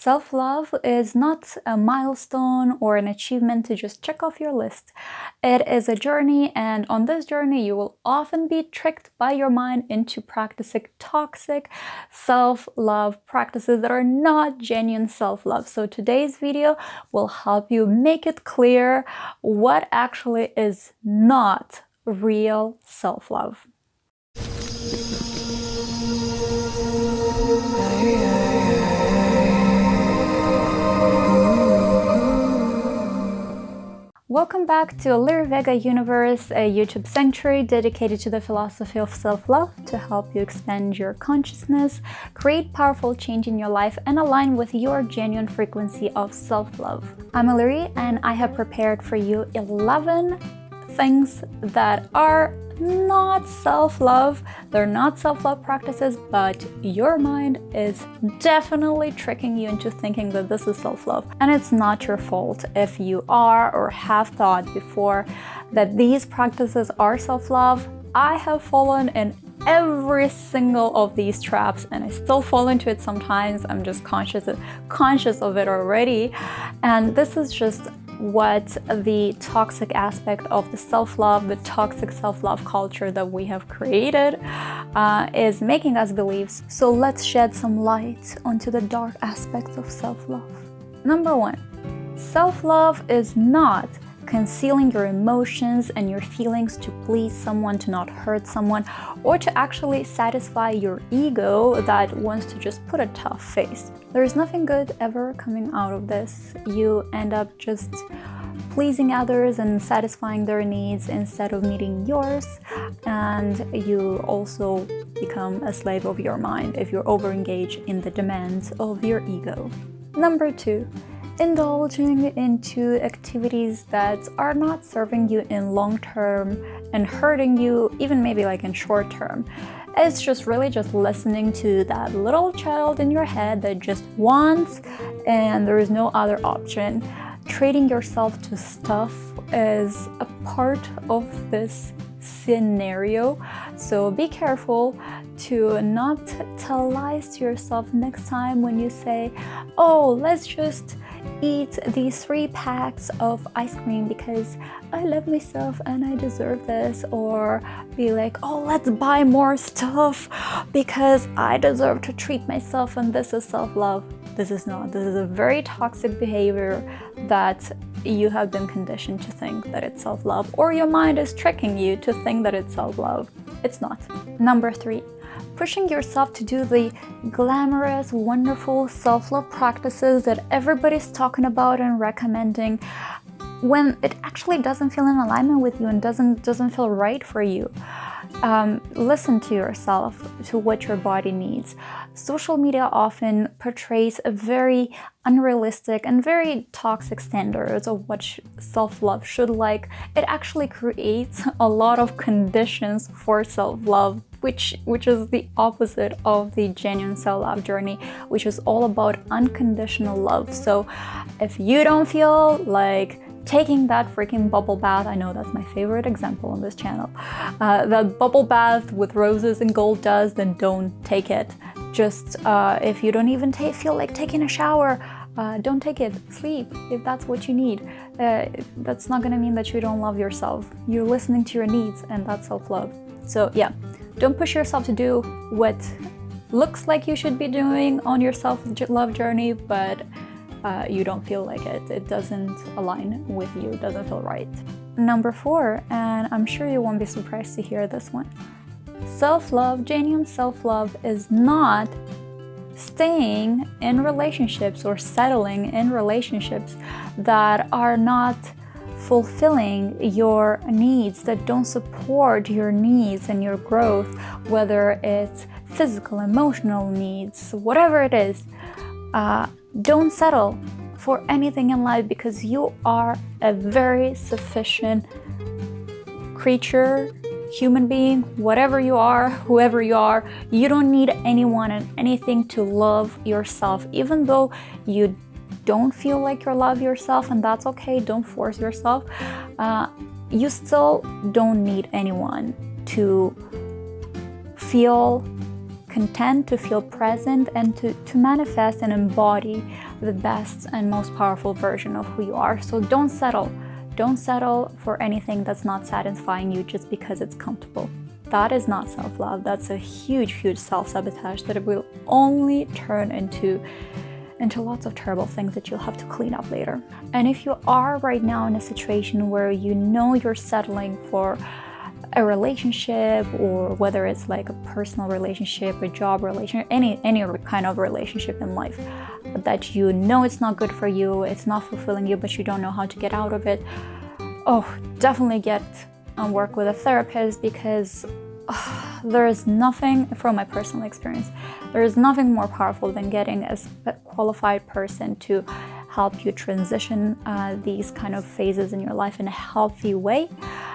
Self-love is not a milestone or an achievement to just check off your list. It is a journey, and on this journey, you will often be tricked by your mind into practicing toxic self-love practices that are not genuine self-love. So today's video will help you make it clear what actually is not real self-love. Welcome back to Lyra Vega Universe, a YouTube sanctuary dedicated to the philosophy of self-love to help you expand your consciousness, create powerful change in your life, and align with your genuine frequency of self-love. I'm Lyra, and I have prepared for you 11 things that are not self-love. They're not self-love practices, but your mind is definitely tricking you into thinking that this is self-love. And it's not your fault if you are or have thought before that these practices are self-love. I have fallen in every single of these traps, and I still fall into it sometimes. I'm just conscious of it already. And this is just what the toxic aspect of the self-love, the toxic self-love culture that we have created is making us believe. So let's shed some light onto the dark aspects of self-love. Number one, self-love is not concealing your emotions and your feelings to please someone, to not hurt someone, or to actually satisfy your ego that wants to just put a tough face. There's nothing good ever coming out of this. You end up just pleasing others and satisfying their needs instead of meeting yours, and you also become a slave of your mind if you're overengaged in the demands of your ego. Number two, indulging into activities that are not serving you in long term and hurting you, even maybe like in short term. It's just really just listening to that little child in your head that just wants, and there is no other option. Treating yourself to stuff is a part of this scenario, so be careful to not tell lies to yourself next time when you say, oh, let's just eat these 3 packs of ice cream because I love myself and I deserve this, or be like, oh, let's buy more stuff because I deserve to treat myself and this is self-love. This is not. This is a very toxic behavior that you have been conditioned to think that it's self-love, or your mind is tricking you to think that it's self-love. It's not. Number 3, pushing yourself to do the glamorous, wonderful self-love practices that everybody's talking about and recommending when it actually doesn't feel in alignment with you and doesn't feel right for you. Listen to yourself, to what your body needs. Social media often portrays a very unrealistic and very toxic standards of what self-love should like. It actually creates a lot of conditions for self-love, which is the opposite of the genuine self-love journey, which is all about unconditional love. So if you don't feel like taking that freaking bubble bath, I know that's my favorite example on this channel, that bubble bath with roses and gold dust, then don't take it. Just if you don't even feel like taking a shower, don't take it. Sleep if that's what you need. That's not gonna mean that you don't love yourself. You're listening to your needs, and that's self-love. So yeah, don't push yourself to do what looks like you should be doing on your self-love journey, but you don't feel like it. It doesn't align with you. It doesn't feel right. Number 4, and I'm sure you won't be surprised to hear this one. Self-love, genuine self-love, is not staying in relationships or settling in relationships that are not fulfilling your needs, that don't support your needs and your growth, whether it's physical, emotional needs, whatever it is. Don't settle for anything in life, because you are a very sufficient creature, human being, whatever you are, whoever you are. You don't need anyone and anything to love yourself, even though you don't feel like you love yourself, and that's okay. Don't force yourself. You still don't need anyone to feel content, to feel present, and to manifest and embody the best and most powerful version of who you are. So don't settle. Don't settle for anything that's not satisfying you just because it's comfortable. That is not self-love. That's a huge, huge self-sabotage that it will only turn into lots of terrible things that you'll have to clean up later. And if you are right now in a situation where you know you're settling for a relationship, or whether it's like a personal relationship, a job relationship, any kind of relationship in life, that you know it's not good for you, it's not fulfilling you, but you don't know how to get out of it, definitely get and work with a therapist, because there is nothing, from my personal experience, there is nothing more powerful than getting a qualified person to help you transition these kind of phases in your life in a healthy way.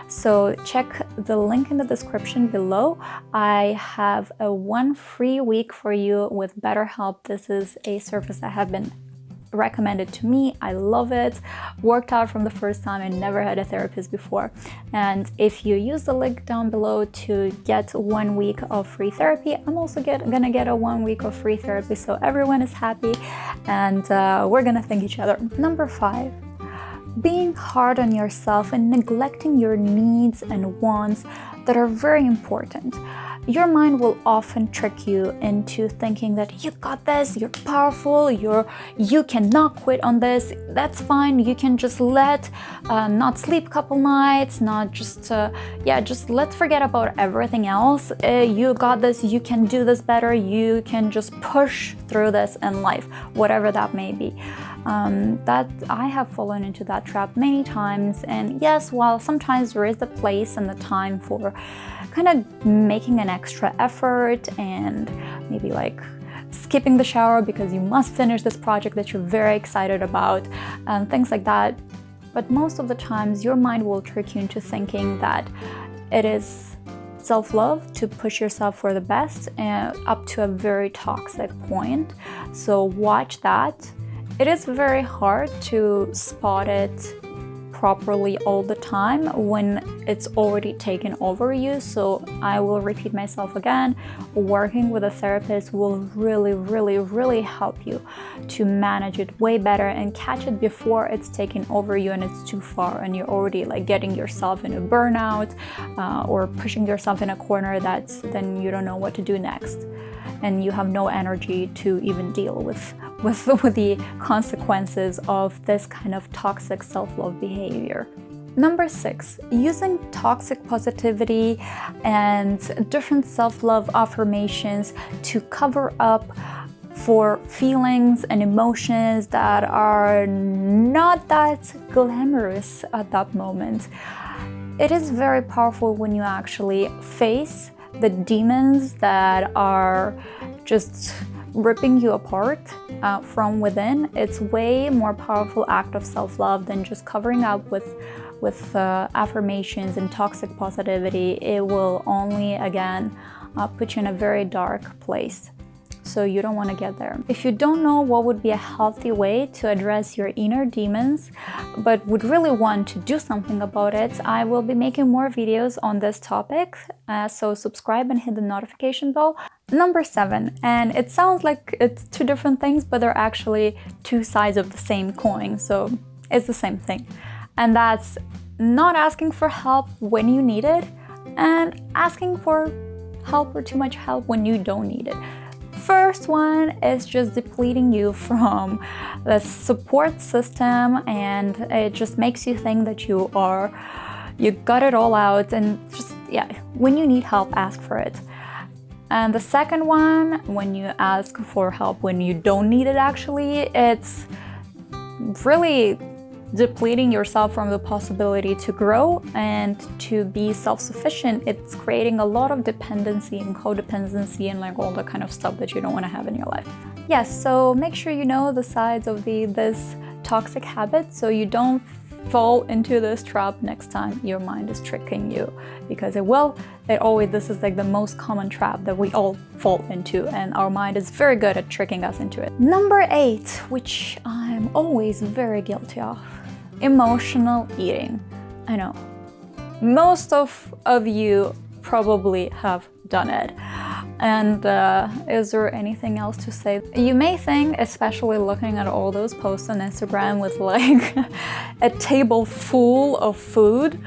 So check the link in the description below. I have a 1 free week for you with BetterHelp. This is a service that have been recommended to me. I love it. Worked out from the first time. I never had a therapist before. And if you use the link down below to get 1 week of free therapy, I'm also gonna get a 1 week of free therapy, so everyone is happy, and we're gonna thank each other. Number 5, being hard on yourself and neglecting your needs and wants that are very important. Your mind will often trick you into thinking that you got this, you're powerful, you cannot quit on this, that's fine, you can just not sleep a couple nights, just let's forget about everything else. You got this, you can do this better, you can just push through this in life, whatever that may be. That I have fallen into that trap many times, and yes, while sometimes there is the place and the time for kind of making an extra effort and maybe like skipping the shower because you must finish this project that you're very excited about, and things like that. But most of the times your mind will trick you into thinking that it is self-love to push yourself for the best, and up to a very toxic point. So watch that. It is very hard to spot it properly all the time when it's already taken over you. So I will repeat myself again, working with a therapist will really, really, really help you to manage it way better and catch it before it's taken over you and it's too far and you're already like getting yourself in a burnout or pushing yourself in a corner that's then you don't know what to do next, and you have no energy to even deal with the consequences of this kind of toxic self-love behavior. Number 6, using toxic positivity and different self-love affirmations to cover up for feelings and emotions that are not that glamorous at that moment. It is very powerful when you actually face the demons that are just ripping you apart from within. It's way more powerful act of self-love than just covering up with affirmations and toxic positivity. It will only again put you in a very dark place. So you don't want to get there. If you don't know what would be a healthy way to address your inner demons, but would really want to do something about it, I will be making more videos on this topic. So subscribe and hit the notification bell. Number 7, and it sounds like it's 2 different things, but they're actually 2 sides of the same coin. So it's the same thing. And that's not asking for help when you need it and asking for help or too much help when you don't need it. First one is just depleting you from the support system, and it just makes you think that you got it all out, and just when you need help, ask for it. And the second one, when you ask for help when you don't need it, actually, it's really depleting yourself from the possibility to grow and to be self-sufficient. It's creating a lot of dependency and codependency and like all the kind of stuff that you don't want to have in your life. Yes, so make sure you know the sides of this toxic habit so you don't fall into this trap next time your mind is tricking you, because this is like the most common trap that we all fall into, and our mind is very good at tricking us into it. Number 8, which I'm always very guilty of, emotional eating. I know most of you probably have done it. And is there anything else to say? You may think, especially looking at all those posts on Instagram with like a table full of food,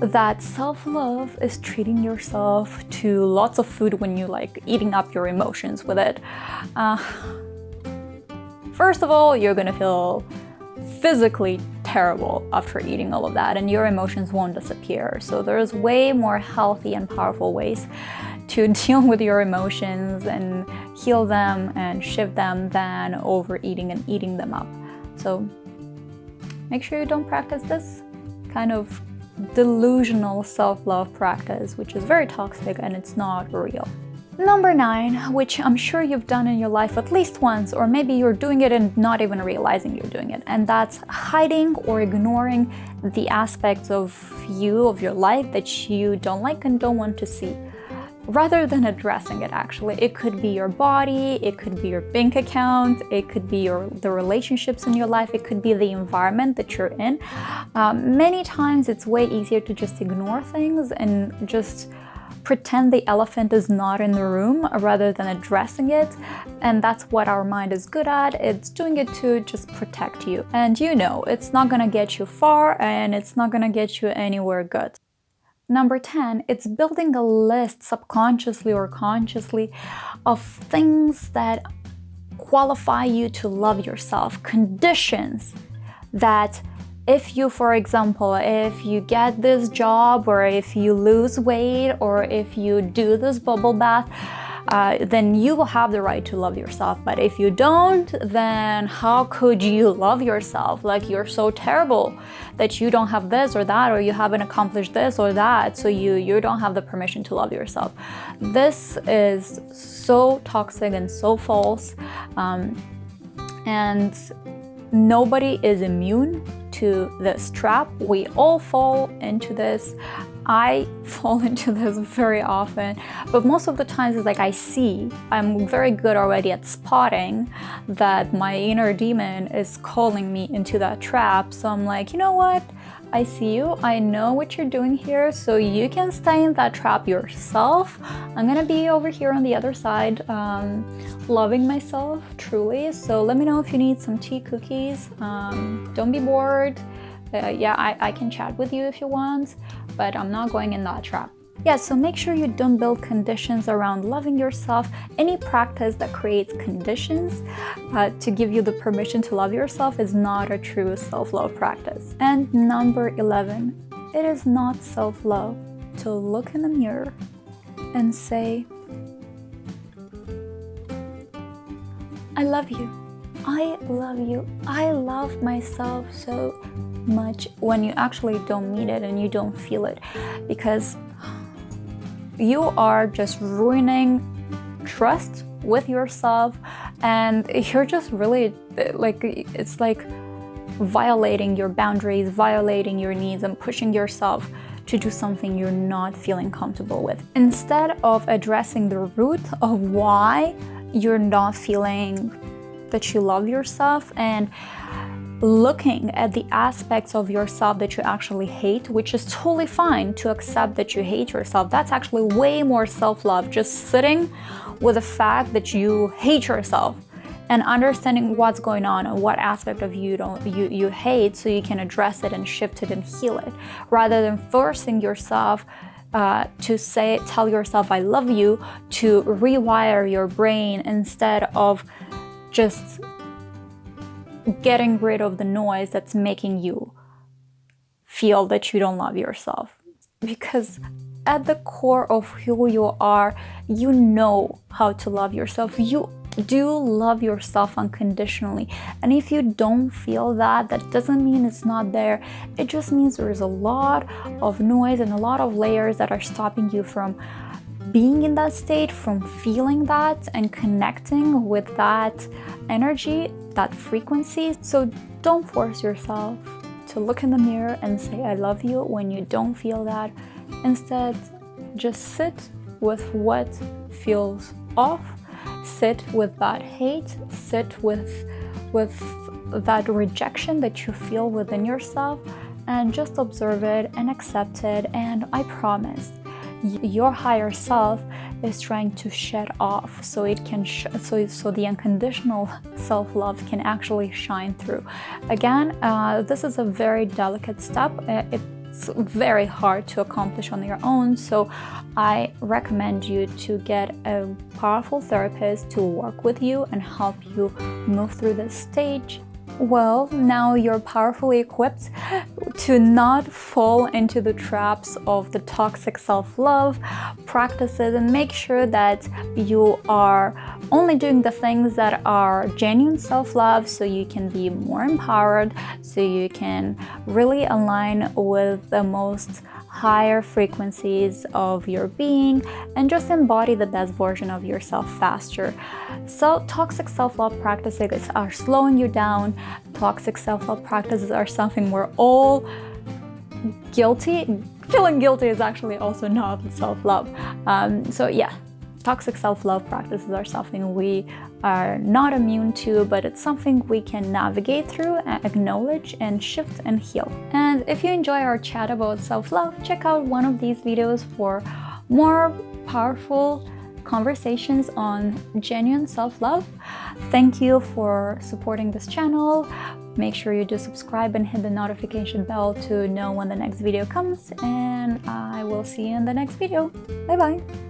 that self-love is treating yourself to lots of food when you like eating up your emotions with it. First of all, you're gonna feel physically terrible after eating all of that, and your emotions won't disappear. So there's way more healthy and powerful ways to deal with your emotions and heal them and shift them than overeating and eating them up. So make sure you don't practice this kind of delusional self-love practice, which is very toxic and it's not real. Number 9, which I'm sure you've done in your life at least once, or maybe you're doing it and not even realizing you're doing it, and that's hiding or ignoring the aspects of you, of your life that you don't like and don't want to see, rather than addressing it. Actually, it could be your body, it could be your bank account, it could be the relationships in your life, it could be the environment that you're in. Many times it's way easier to just ignore things and just pretend the elephant is not in the room rather than addressing it. And that's what our mind is good at. It's doing it to just protect you. And you know, it's not gonna get you far and it's not gonna get you anywhere good. Number 10, it's building a list subconsciously or consciously of things that qualify you to love yourself, conditions that if you, for example, if you get this job, or if you lose weight, or if you do this bubble bath, then you will have the right to love yourself. But if you don't, then how could you love yourself? Like, you're so terrible that you don't have this or that, or you haven't accomplished this or that, so you don't have the permission to love yourself. This is so toxic and so false, and nobody is immune to this trap. We all fall into this. I fall into this very often, but most of the times it's like I'm very good already at spotting that my inner demon is calling me into that trap. So I'm like, you know what? I see you, I know what you're doing here, so you can stay in that trap yourself. I'm gonna be over here on the other side, loving myself truly. So let me know if you need some tea, cookies. Don't be bored. I can chat with you if you want, but I'm not going in that trap. Yeah, so make sure you don't build conditions around loving yourself. Any practice that creates conditions to give you the permission to love yourself is not a true self-love practice. And number 11, it is not self-love to look in the mirror and say, I love you. I love you. I love myself so much, when you actually don't mean it and you don't feel it, because you are just ruining trust with yourself, and you're just really like, it's like violating your boundaries, violating your needs, and pushing yourself to do something you're not feeling comfortable with. Instead of addressing the root of why you're not feeling that you love yourself, and looking at the aspects of yourself that you actually hate, which is totally fine to accept that you hate yourself. That's actually way more self-love, just sitting with the fact that you hate yourself and understanding what's going on and what aspect of you you hate, so you can address it and shift it and heal it, rather than forcing yourself to tell yourself I love you, to rewire your brain instead of just getting rid of the noise that's making you feel that you don't love yourself. Because at the core of who you are, you know how to love yourself. You do love yourself unconditionally. And if you don't feel that, that doesn't mean it's not there. It just means there's a lot of noise and a lot of layers that are stopping you from being in that state, from feeling that and connecting with that energy, that frequency. So don't force yourself to look in the mirror and say I love you when you don't feel that. Instead, just sit with what feels off, sit with that hate, sit with that rejection that you feel within yourself, and just observe it and accept it. And I promise your higher self is trying to shed off, so it can so the unconditional self-love can actually shine through. Again, this is a very delicate step. It's very hard to accomplish on your own, so I recommend you to get a powerful therapist to work with you and help you move through this stage. Well, now you're powerfully equipped to not fall into the traps of the toxic self-love practices, and make sure that you are only doing the things that are genuine self-love, so you can be more empowered, so you can really align with the most higher frequencies of your being and just embody the best version of yourself faster. So toxic self-love practices are slowing you down. Toxic self-love practices are something we're all guilty. Feeling guilty is actually also not self-love. So yeah, toxic self-love practices are something we are not immune to, but it's something we can navigate through, and acknowledge and shift and heal. And if you enjoy our chat about self-love, check out one of these videos for more powerful conversations on genuine self-love. Thank you for supporting this channel. Make sure you do subscribe and hit the notification bell to know when the next video comes, and I will see you in the next video. Bye bye.